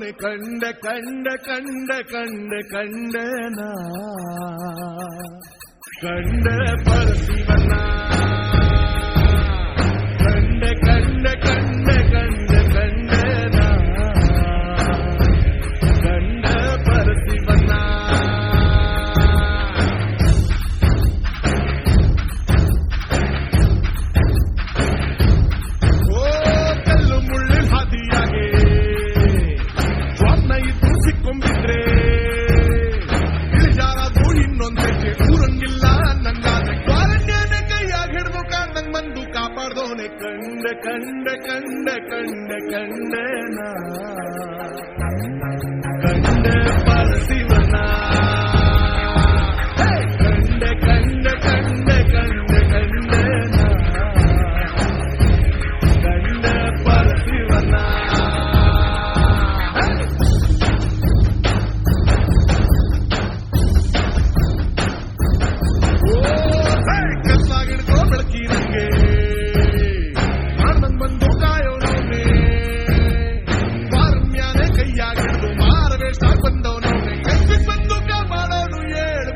ಕಾಪಾಡ್ದೋನೆ ಕಂಡ ಕಂಡ ಕಂಡ ಕಂಡ ಕಂಡನ ಕಂಡ ಪರಶಿವನ ಕಂಡ ಕಂಡ ಕಂಡ ಕಂಡ ಕಂಡನ ಕಂಡ ಪರಶಿವನ ಕಂಡ ಕಂಡ ಕಂಡ ಕಂಡ ಕಂಡನ ಕಂಡ ಪರಶಿವನ ಕಂಡ ಕಂಡ ಕಂಡ ಕಂಡ ಕಂಡನ ಕಂಡ ಪರಶಿವನ ಕತ್ಲಾಗಿಡ್ಕೋ ಬೆಳಕಿನಂಗೆ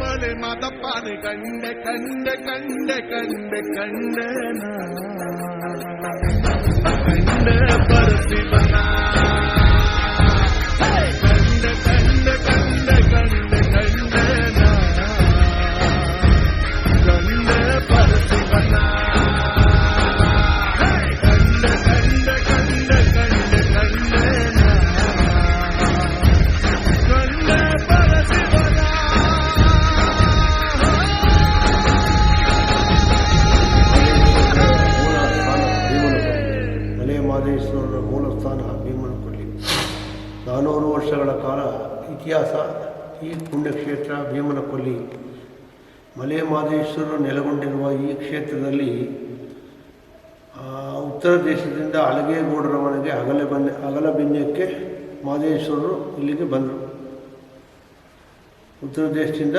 ಕಂಡ ಕಂಡ ಕಂಡ ಕಂಡ ಕಂಡನ ಕಂಡ ಪರಶಿವನ ಕಂಡ ಕಂಡ ಕಂಡ ಕಂಡ ಕಂಡನ ಕಂಡ ಪರಶಿವನ ಕಂಡ ಕಂಡ ಕಂಡ ಕಂಡ ಕಂಡನ ಕಂಡ ಪರಶಿವನ. ಮಹದೇಶ್ವರರ ಮೂಲಸ್ಥಾನ ಭೀಮನಕೊಲ್ಲಿ. 400 ವರ್ಷಗಳ ಕಾಲ ಇತಿಹಾಸ ಈ ಪುಣ್ಯಕ್ಷೇತ್ರ ಭೀಮನಕೊಲ್ಲಿ. ಮಲೆ ಮಹದೇಶ್ವರರು ನೆಲೆಗೊಂಡಿರುವ ಈ ಕ್ಷೇತ್ರದಲ್ಲಿ ಉತ್ತರ ದೇಶದಿಂದ ಅಲಗೇಗೌಡರ ಮನೆಗೆ ಅಗಲಬಿನ್ಯಕ್ಕೆ ಮಹದೇಶ್ವರರು ಇಲ್ಲಿಗೆ ಬಂದರು. ಉತ್ತರ ದೇಶದಿಂದ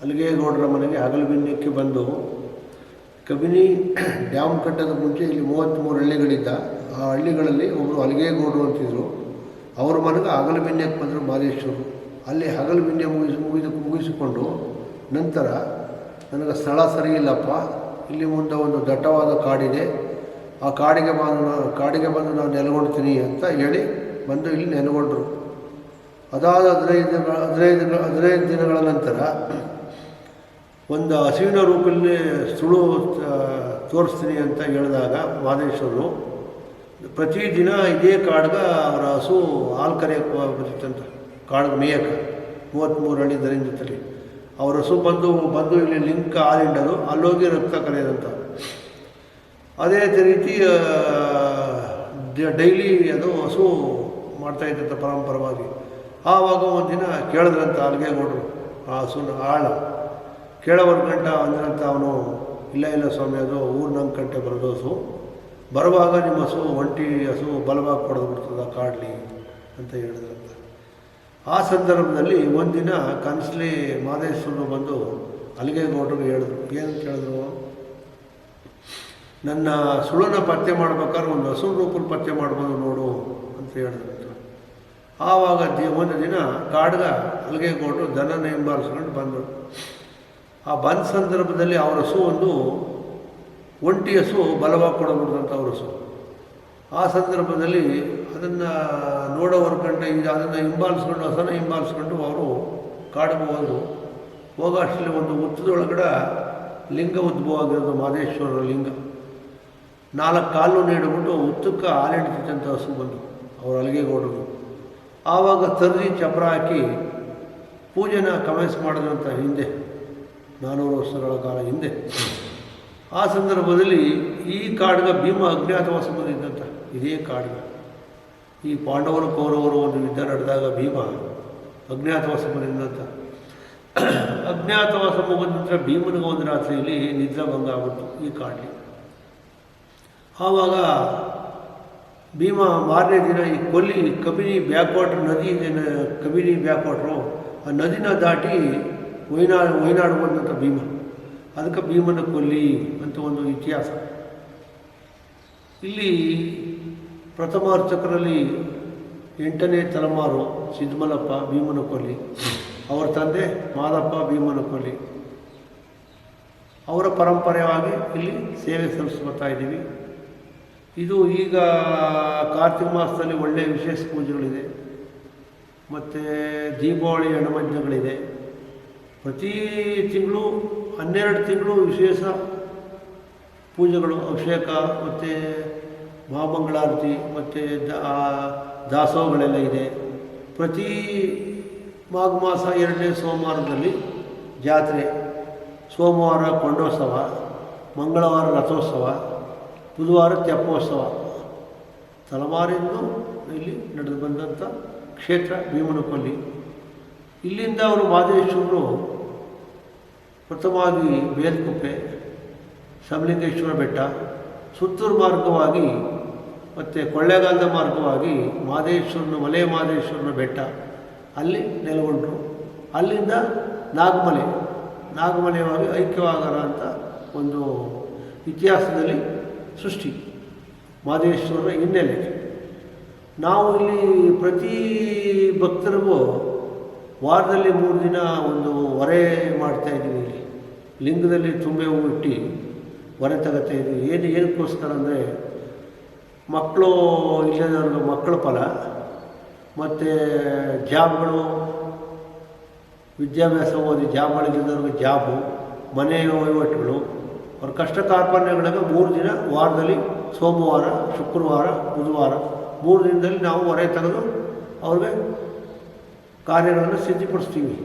ಅಲಗೇಗೌಡರ ಮನೆಗೆ ಅಗಲಬಿನ್ಯಕ್ಕೆ ಬಂದು ಕಬಿನಿ ಡ್ಯಾಮ್ ಕಟ್ಟದ ಮುಂಚೆ ಇಲ್ಲಿ 33 ಹಳ್ಳಿಗಳಿದ್ದ. ಆ ಹಳ್ಳಿಗಳಲ್ಲಿ ಒಬ್ಬರು ಅಲಗೇಗೌಡರು ಅಂತಿದ್ರು. ಅವ್ರ ಮನೆಗೆ ಅಗಲಬಿನ್ಯಕ್ಕೆ ಬಂದರು ಮಹದೇಶ್ವರರು. ಅಲ್ಲಿ ಅಗಲಬಿನ್ಯ ಮುಗಿಸಿಕೊಂಡು ನಂತರ ನನಗೆ ಸ್ಥಳ ಸರಿ ಇಲ್ಲಪ್ಪ, ಇಲ್ಲಿ ಮುಂದೆ ಒಂದು ದಟ್ಟವಾದ ಕಾಡಿದೆ, ಆ ಕಾಡಿಗೆ ಬಂದು ನಾನು ನೆಲೆಗೊಳ್ತೀನಿ ಅಂತ ಹೇಳಿ ಬಂದು ಇಲ್ಲಿ ನೆಲೆಗೊಂಡರು. ಅದಾದ 15 ದಿನಗಳ ನಂತರ ಒಂದು ಹಸುವಿನ ರೂಪದಲ್ಲಿ ಸುಳು ತೋರಿಸ್ತೀನಿ ಅಂತ ಹೇಳಿದಾಗ ಮಹದೇಶ್ವರರು ಪ್ರತಿದಿನ ಇದೇ ಕಾಡ್ಗೆ ಅವರ ಹಸು ಹಾಲು ಕರೆಯೋಕ್ಕೆ ಬರ್ತಿತ್ತಂತ. ಕಾಡ್ಗೆ ಮೇಯಕ್ಕೆ 33 ಹಳ್ಳಿ ದರಿನ ಜೊತೆಲಿ ಅವ್ರ ಹಸು ಬಂದು ಇಲ್ಲಿ ಲಿಂಕ್ ಹಾಲು ಹಿಂಡೋದು, ಅಲ್ಲೋಗಿ ರಕ್ತ ಕರೆಯೋದಂತ. ಅದೇ ರೀತಿ ಡೈಲಿ ಅದು ಹಸು ಮಾಡ್ತಾಯಿದ್ದಂಥ ಪರಂಪರವಾಗಿ. ಆವಾಗ ಒಂದಿನ ಕೇಳಿದ್ರಂತ ಅಲಗೇಗೌಡರು ಆ ಹಸುನ ಆಳ ಕೇಳೋವರ್ ಗಂಟ ಅಂದ್ರಂತ ಅವನು, ಇಲ್ಲ ಸ್ವಾಮಿ, ಅದು ಊರಿನಂಗೆ ಗಂಟೆ ಬರೋದು ಹಸು, ಬರುವಾಗ ನಿಮ್ಮ ಹಸು ಒಂಟಿ ಹಸು ಬಲವಾಗಿ ಕೊಡೋದು ಬಿಡ್ತದ ಕಾಡಲಿ ಅಂತ ಹೇಳಿದ್ರಂತ. ಆ ಸಂದರ್ಭದಲ್ಲಿ ಒಂದಿನ ಕನಸಲಿ ಮಹದೇಶ್ವರರು ಬಂದು ಅಲಗೇಗೌಡರಿಗೆ ಹೇಳಿದ್ರು. ಏನಂತ ಹೇಳಿದ್ರು, ನನ್ನ ಸುಳನ್ನ ಪತ್ತೆ ಮಾಡ್ಬೇಕಾದ್ರೆ ಒಂದು ಹಸು ರೂಪಲ್ಲಿ ಪತ್ತೆ ಮಾಡ್ಬೋದು ನೋಡು ಅಂತ ಹೇಳಿದ್ರಂತ. ಆವಾಗ ಒಂದು ದಿನ ಕಾಡ್ಗೆ ಅಲಗೇಗೌಡರು ದನನ ಹಿಂಬಾಲಿಸ್ಕೊಂಡು ಬಂದರು. ಆ ಬಂದ ಸಂದರ್ಭದಲ್ಲಿ ಅವ್ರ ಹಸು ಒಂದು ಒಂಟಿ ಹಸು ಬಲವಾಗಿ ಕೊಡೋಬಿಡ್ದಂಥ ಅವ್ರ ಹಸು. ಆ ಸಂದರ್ಭದಲ್ಲಿ ಅದನ್ನು ನೋಡೋವರ ಗಂಟೆ ಅದನ್ನು ಹಿಂಬಾಲಿಸ್ಕೊಂಡು ಅವರು ಕಾಡಿಗೆ ಹೋಗೋ ಅಷ್ಟರಲ್ಲಿ ಒಂದು ಹುತ್ತದೊಳಗಡೆ ಲಿಂಗ ಉದ್ಭವ ಆಗಿರೋದು ಮಹದೇಶ್ವರರ ಲಿಂಗ. 4 ಕಾಲು ನೀಡಿಬಿಟ್ಟು ಹುತ್ತಕ್ಕೆ ಹಾಲಿಡ್ತಿದ್ದಂಥ ಹಸು ಬಂದು ಅವರು ಅಲಗೇಗೌಡರು. ಆವಾಗ ತರ್ರಿ ಚಪ್ರ ಹಾಕಿ ಪೂಜೆನ ಕಮೆನ್ಸ್ ಮಾಡಿದ್ರಂಥ ಹಿಂದೆ 400 ವರ್ಷಗಳ ಕಾಲ ಹಿಂದೆ. ಆ ಸಂದರ್ಭದಲ್ಲಿ ಈ ಕಾಡ್ಗೆ ಭೀಮ ಅಜ್ಞಾತವಾಸ ಬಂದಿದ್ದಂಥ ಇದೇ ಕಾಡ್ಗೆ. ಈ ಪಾಂಡವರು ಕೌರವರು ಒಂದು ಯುದ್ಧ ನಡೆದಾಗ ಭೀಮ ಅಜ್ಞಾತವಾಸ ಬಂದಿದ್ದಂಥ. ಅಜ್ಞಾತವಾಸ ಮುಗಿದ ನಂತರ ಭೀಮನಿಗೆ ಒಂದು ರಾತ್ರಿಯಲ್ಲಿ ನಿದ್ರಾಭಂಗ ಆಗ್ಬಿಟ್ಟು ಈ ಕಾಡಲಿ. ಆವಾಗ ಭೀಮ ಮಾರನೇ ದಿನ ಈ ಕಬಿನಿ ಬ್ಯಾಕ್ ವಾಟ್ರ್ ನದಿ ಇದೆ, ಕಬಿನಿ ಬ್ಯಾಕ್ ವಾಟ್ರು, ಆ ನದಿನ ದಾಟಿ ವೈನಾಡು ಬಂದಂಥ ಭೀಮ. ಅದಕ್ಕೆ ಭೀಮನ ಕೊಲ್ಲಿ ಅಂತ ಒಂದು ಇತಿಹಾಸ. ಇಲ್ಲಿ ಪ್ರಥಮ ಅರ್ಚಕರಲ್ಲಿ 8ನೇ ತಲೆಮಾರು ಸಿದ್ಧಮಲ್ಲಪ್ಪ ಭೀಮನಕೊಲ್ಲಿ, ಅವರ ತಂದೆ ಮಾದಪ್ಪ ಭೀಮನಕೊಲ್ಲಿ. ಅವರ ಪರಂಪರೆಯಾಗಿ ಇಲ್ಲಿ ಸೇವೆ ಸಲ್ಲಿಸ್ಕೊತಾ ಇದ್ದೀವಿ. ಇದು ಈಗ ಕಾರ್ತಿಕ ಮಾಸದಲ್ಲಿ ಒಳ್ಳೆಯ ವಿಶೇಷ ಪೂಜೆಗಳಿದೆ, ಮತ್ತು ದೀಪಾವಳಿ ಹಣಮಂಜಗಳಿದೆ. ಪ್ರತಿ ತಿಂಗಳು 12 ತಿಂಗಳು ವಿಶೇಷ ಪೂಜೆಗಳು, ಅಭಿಷೇಕ ಮತ್ತು ಮಹಾಮಂಗಳಾರತಿ ಮತ್ತು ದಾಸೋಹಗಳೆಲ್ಲ ಇದೆ. ಪ್ರತಿ ಮಾಘ ಮಾಸ 2ನೇ ಸೋಮವಾರದಲ್ಲಿ ಜಾತ್ರೆ, ಸೋಮವಾರ ಕೊಂಡೋತ್ಸವ, ಮಂಗಳವಾರ ರಥೋತ್ಸವ, ಬುಧವಾರ ತೆಪ್ಪೋತ್ಸವ. ತಲೆಮಾರಿಂದ ಇಲ್ಲಿ ನಡೆದು ಬಂದಂಥ ಕ್ಷೇತ್ರ ಭೀಮನಕೊಲ್ಲಿ. ಇಲ್ಲಿಂದ ಅವರು ಮಾದೇಶ್ವರರು ಪ್ರಥಮವಾಗಿ ಬೇಲ್ಕುಪ್ಪೆ, ಸಮಲಿಂಗೇಶ್ವರ ಬೆಟ್ಟ, ಸುತ್ತೂರು ಮಾರ್ಗವಾಗಿ ಮತ್ತು ಕೊಳ್ಳೇಗಾಲದ ಮಾರ್ಗವಾಗಿ ಮಲೆ ಮಾದೇಶ್ವರನ ಬೆಟ್ಟ ಅಲ್ಲಿ ನೆಲೆಗೊಂಡರು. ಅಲ್ಲಿಂದ ನಾಗಮಲೆಯಾಗಿ ಐಕ್ಯವಾಗರ ಅಂತ ಒಂದು ಇತಿಹಾಸದಲ್ಲಿ ಸೃಷ್ಟಿ, ಮಾದೇಶ್ವರನ ಹಿನ್ನೆಲೆ. ನಾವು ಇಲ್ಲಿ ಪ್ರತಿ ಭಕ್ತರಿಗೂ ವಾರದಲ್ಲಿ 3 ದಿನ ಒಂದು ಹೊರೆ ಮಾಡ್ತಾಯಿದ್ದೀವಿ. ಇಲ್ಲಿ ಲಿಂಗದಲ್ಲಿ ತುಂಬೆ ಹೂವು ಇಟ್ಟು ಹೊರೆ ತಗೋತಾ ಇದ್ದೀವಿ. ಏನಕ್ಕೋಸ್ಕರ ಅಂದರೆ ಮಕ್ಕಳು ಇಲ್ಲದವ್ರಿಗೆ ಮಕ್ಕಳ ಫಲ, ಮತ್ತು ಜಾಬ್ಗಳು, ವಿದ್ಯಾಭ್ಯಾಸ ಓದಿ ಜಾಬ್ಗಳಿಲ್ಲದವ್ರಿಗೆ ಜಾಬು, ಮನೆ ವಹಿವಾಟುಗಳು, ಅವ್ರ ಕಷ್ಟ ಕಾರ್ಪಣ್ಯಗಳಿಗೆ 3 ದಿನ ವಾರದಲ್ಲಿ ಸೋಮವಾರ, ಶುಕ್ರವಾರ, ಬುಧವಾರ 3 ದಿನದಲ್ಲಿ ನಾವು ಹೊರೆ ತೆಗೆದು ಅವ್ರಿಗೆ ಕಾರ್ಯಗಳನ್ನು ಸಿದ್ಧಪಡಿಸ್ತೀವಿ.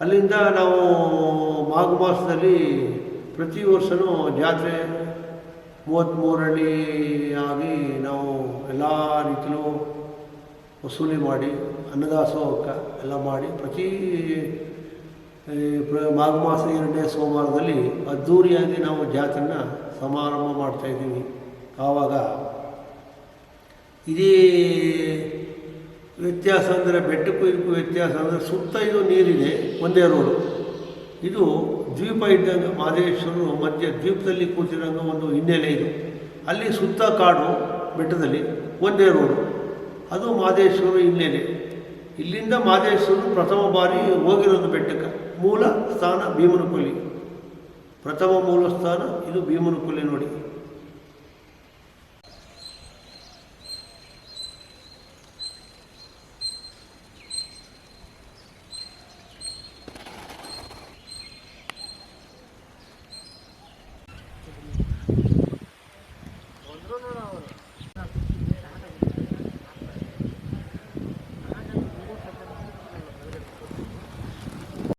ಅಲ್ಲಿಂದ ನಾವು ಮಾಘ ಮಾಸದಲ್ಲಿ ಪ್ರತಿ ವರ್ಷವೂ ಜಾತ್ರೆ 33 ಹಳ್ಳಿ ಆಗಿ ನಾವು ಎಲ್ಲ ರೀತಿಯಲ್ಲೂ ವಸೂಲಿ ಮಾಡಿ ಅನ್ನದಾಸೋಹಕ್ಕೆ ಎಲ್ಲ ಮಾಡಿ ಪ್ರತಿ ಮಾಘ ಮಾಸ 2ನೇ ಸೋಮವಾರದಲ್ಲಿ ಅದ್ಧೂರಿಯಾಗಿ ನಾವು ಜಾತ್ರೆನ ಸಮಾರಂಭ ಮಾಡ್ತಾಯಿದ್ದೀವಿ. ಆವಾಗ ಇದೇ ವ್ಯತ್ಯಾಸ ಅಂದರೆ ಬೆಟ್ಟಕ್ಕೂ ಇದಕ್ಕೂ ವ್ಯತ್ಯಾಸ ಅಂದರೆ ಸುತ್ತ ಇದು ನೀರಿದೆ, ಒಂದೇ ರೋಡು. ಇದು ದ್ವೀಪ ಇದ್ದಂಗೆ, ಮಾದೇಶ್ವರರು ಮಧ್ಯ ದ್ವೀಪದಲ್ಲಿ ಕೂತಿರೋಂಗೆ ಒಂದು ಹಿನ್ನೆಲೆ ಇದು. ಅಲ್ಲಿ ಸುತ್ತ ಕಾಡು, ಬೆಟ್ಟದಲ್ಲಿ ಒಂದೇ ರೋಡು, ಅದು ಮಾದೇಶ್ವರ ಹಿನ್ನೆಲೆ. ಇಲ್ಲಿಂದ ಮಾದೇಶ್ವರರು ಪ್ರಥಮ ಬಾರಿ ಹೋಗಿರೋದು ಬೆಟ್ಟಕ್ಕೆ. ಮೂಲ ಸ್ಥಾನ ಭೀಮನಕೊಲ್ಲಿ, ಪ್ರಥಮ ಮೂಲ ಸ್ಥಾನ ಇದು ಭೀಮನಕೊಲ್ಲಿ ನೋಡಿ. ನೋಡೋಣ ಅವರು